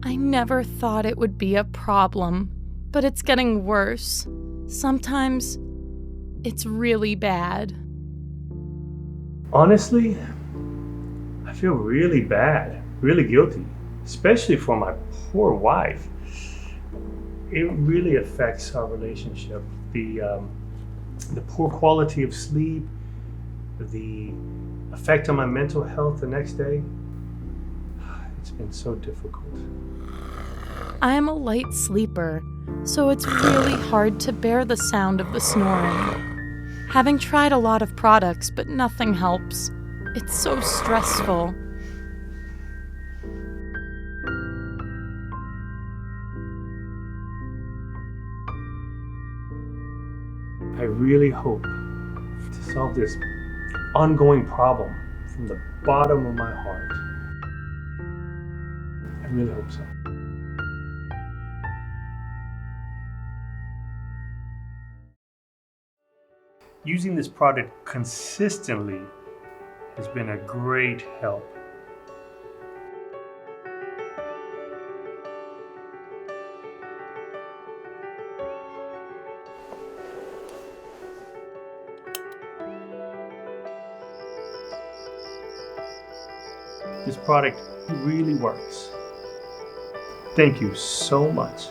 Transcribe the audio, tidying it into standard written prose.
I never thought it would be a problem, but it's getting worse. Sometimes it's really bad. Honestly, I feel really bad, really guilty, especially for my poor wife. It really affects our relationship. The poor quality of sleep, the effect on my mental health the next day. It's been so difficult. I am a light sleeper, so it's really hard to bear the sound of the snoring. Having tried a lot of products, but nothing helps. It's so stressful. I really hope to solve this ongoing problem from the bottom of my heart. I really hope so. Using this product consistently has been a great help. This product really works. Thank you so much.